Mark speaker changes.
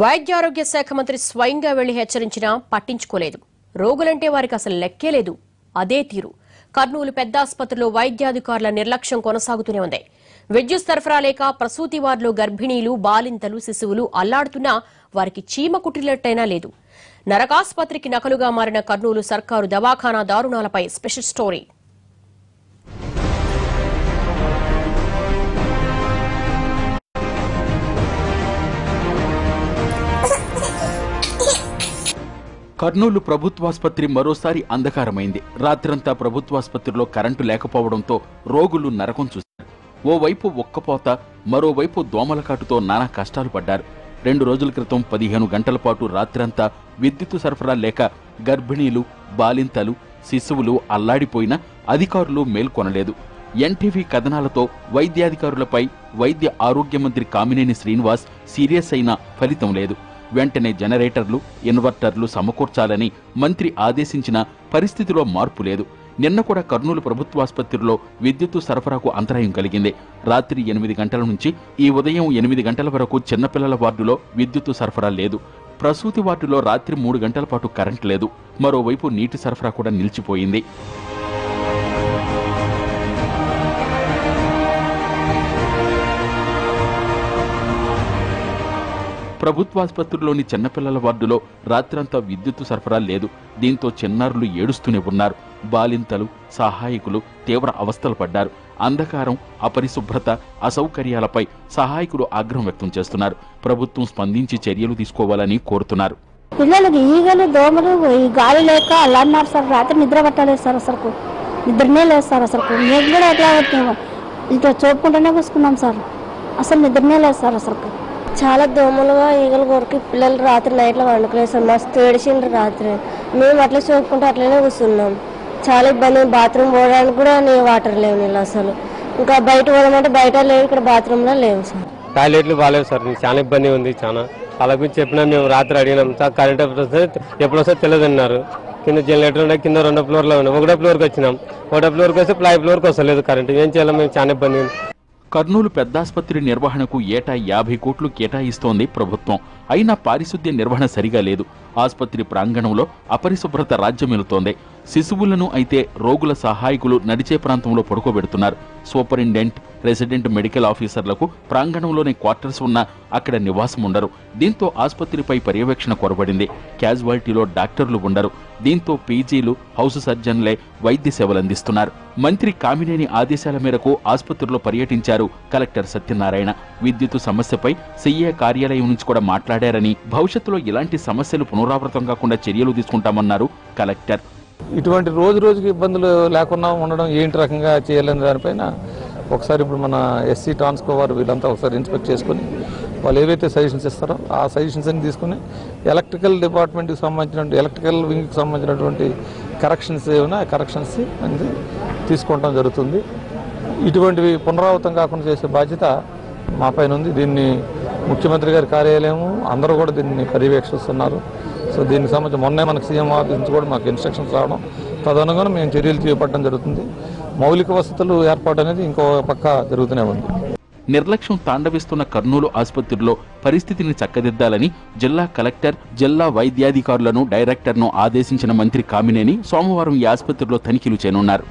Speaker 1: వైద్యారోగ్య శాఖ మంత్రి స్వయంగా వెళ్లి హెచ్చరించినా పట్టించుకోలేదు. రోగులంటే వారికి అసలు లెక్కే లేదు. అదే తీరు కర్నూలు పెద్ద ఆసుపత్రిలో వైద్యాధికారుల నిర్లక్ష్యం కొనసాగుతూనే ఉంది. విద్యుత్ సరఫరా లేక ప్రసూతి వార్డులో గర్భిణీలు, బాలింతలు, శిశువులు అల్లాడుతున్నా వారికి చీమ కుట్టినట్టైనా లేదు. నరకాసుపత్రికి నకలుగా మారిన కర్నూలు సర్కారు దవాఖానా దారుణాలపై స్పెషల్ స్టోరీ.
Speaker 2: కర్నూలు ప్రభుత్వాసుపత్రి మరోసారి అంధకారమైంది. రాత్రంతా ప్రభుత్వాసుపత్రిలో కరెంటు లేకపోవడంతో రోగులు నరకం చూశారు. ఓవైపు ఒక్కపోత, మరోవైపు దోమల కాటుతో నానా కష్టాలు పడ్డారు. 2 రోజుల క్రితం 15 గంటల పాటు రాత్రంతా విద్యుత్ సరఫరా లేక గర్భిణీలు, బాలింతలు, శిశువులు అల్లాడిపోయినా అధికారులు మేల్కొనలేదు. ఎన్టీవీ కథనాలతో వైద్యాధికారులపై వైద్య ఆరోగ్య మంత్రి కామినేని శ్రీనివాస్ సీరియస్ అయినా ఫలితం లేదు. వెంటనే జనరేటర్లు, ఇన్వర్టర్లు సమకూర్చాలని మంత్రి ఆదేశించిన పరిస్థితిలో మార్పు లేదు. నిన్న కూడా కర్నూలు ప్రభుత్వాసుపత్రిలో విద్యుత్తు సరఫరాకు అంతరాయం కలిగింది. రాత్రి 8 గంటల నుంచి ఈ ఉదయం 8 గంటల వరకు చిన్నపిల్లల వార్డులో విద్యుత్తు సరఫరా లేదు. ప్రసూతి వార్డులో రాత్రి 3 గంటల పాటు కరెంట్ లేదు. మరోవైపు నీటి సరఫరా కూడా నిలిచిపోయింది. ప్రభుత్వాసుపత్రిలోని చిన్నపిల్లల వార్డులో రాత్రంతా విద్యుత్తు సరఫరా లేదు. దీంతో చిన్నారులు ఏడుస్తూనే ఉన్నారు. బాలింతలు, సహాయకులు తీవ్ర అవస్థలు పడ్డారు. అంధకారం, అపరిశుభ్రత, అసౌకర్యాలపై సహాయకులు ఆగ్రహం వ్యక్తం చేస్తున్నారు. ప్రభుత్వం స్పందించి చర్యలు తీసుకోవాలని కోరుతున్నారు.
Speaker 3: పిల్లలకి ఈగలు, దోమలు, గాలి లేక అలా అన్నారు సార్. రాత్రి నిద్ర పట్టలేదు సార్. అసలు నిద్రనే లేదు సార్. అసలు మేము కూడా ఎట్లా ఇంట్లో చూపుకుంటూనే కూసుకున్నాం సార్. అసలు నిద్రనే లేదు సార్. అసలు చాలా దోమలుగా ఈగలు కొరికి పిల్లలు రాత్రి నైట్లో వండుకోలేదు సార్. మస్తు ఏడిచిండ్రు రాత్రి. మేము అట్లా చూపుకుంటూ అట్లనే కూర్చున్నాం. చాలా ఇబ్బంది. బాత్రూమ్ పోవడానికి కూడా వాటర్ లేవు నీళ్ళు. అసలు ఇంకా బయట పోదామంటే బయట లేవు, ఇక్కడ బాత్రూంలో లేవు సార్.
Speaker 4: టాయిలెట్లు బాగాలేవు సార్. చాలా ఇబ్బంది ఉంది. చాలా గురించి చెప్పినా మేము రాత్రి అడిగినాం సార్. కరెంట్ ఎప్పుడు వస్తే తెలియదన్నారు. కింద జనరేటర్ ఉండే, కింద 2వ ఫ్లోర్లో ఉన్నాయి. 1వ ఫ్లోర్కి వచ్చినాం. 1వ ఫ్లోర్కి వస్తే 5వ ఫ్లోర్కి వస్తలేదు కరెంట్. ఏం చేయాలి? మేము చాలా ఇబ్బంది ఉంది.
Speaker 2: కర్నూలు పెద్దాసుపత్రి నిర్వహణకు ఏటా 50 కోట్లు కేటాయిస్తోంది ప్రభుత్వం. అయినా పారిశుద్ధ్య నిర్వహణ సరిగా లేదు. ఆసుపత్రి ప్రాంగణంలో అపరిశుభ్రత రాజ్యమేలుతోంది. శిశువులను అయితే రోగుల సహాయకులు నడిచే ప్రాంతంలో పడుకోబెడుతున్నారు. సూపరింటెండెంట్, రెసిడెంట్ మెడికల్ ఆఫీసర్లకు ప్రాంగణంలోనే క్వార్టర్స్ ఉన్నా అక్కడ నివాసం ఉండరు. దీంతో ఆసుపత్రిపై పర్యవేక్షణ కొరబడింది. క్యాజువాలిటీలో డాక్టర్లు ఉండరు. దీంతో పీజీలు, హౌస్ సర్జన్లే వైద్య సేవలు అందిస్తున్నారు. మంత్రి కామినేని ఆదేశాల మేరకు ఆసుపత్రిలో పర్యటించారు కలెక్టర్ సత్యనారాయణ. విద్యుత్ సమస్యపై సీఏ కార్యాలయం నుంచి కూడా మాట్లాడారని, భవిష్యత్తులో ఇలాంటి సమస్యలు పునరావృతం కాకుండా చర్యలు తీసుకుంటామన్నారు కలెక్టర్.
Speaker 5: ఇటువంటి రోజుకి ఇబ్బందులు లేకుండా ఉండడం ఏంటి రకంగా చేయాలని దానిపైన ఒకసారి ఇప్పుడు మన ఎస్సీ ట్రాన్స్కో వారు వీళ్ళంతా ఒకసారి ఇన్స్పెక్ట్ చేసుకుని వాళ్ళు ఏవైతే సజెషన్స్ ఇస్తారో ఆ సజెషన్స్ అన్ని తీసుకుని ఎలక్ట్రికల్ డిపార్ట్మెంట్కి సంబంధించినటువంటి, ఎలక్ట్రికల్ వింగ్కి సంబంధించినటువంటి కరెక్షన్స్ ఏమైనా కరెక్షన్స్ అనేది తీసుకోవడం జరుగుతుంది. ఇటువంటివి పునరావృతం కాకుండా చేసే బాధ్యత మా పైన ఉంది. దీన్ని ముఖ్యమంత్రి గారి కార్యాలయము అందరూ కూడా దీన్ని పర్యవేక్షిస్తున్నారు. సో దీనికి సంబంధించి మొన్నే మనకు సీఎం ఆఫీస్ నుంచి కూడా మాకు ఇన్స్ట్రక్షన్స్ రావడం, తదనుగుణంగా మేము చర్యలు చేపట్టడం జరుగుతుంది. మౌలిక వసతులు ఏర్పాటు అనేది ఇంకో పక్క జరుగుతూనే ఉంది.
Speaker 2: నిర్లక్ష్యం తాండవిస్తున్న కర్నూలు ఆసుపత్రిలో పరిస్థితిని చక్కదిద్దాలని జిల్లా కలెక్టర్, జిల్లా వైద్యాధికారులను, డైరెక్టర్ను ఆదేశించిన మంత్రి కామినేని సోమవారం ఈ ఆసుపత్రిలో తనిఖీలు చేయనున్నారు.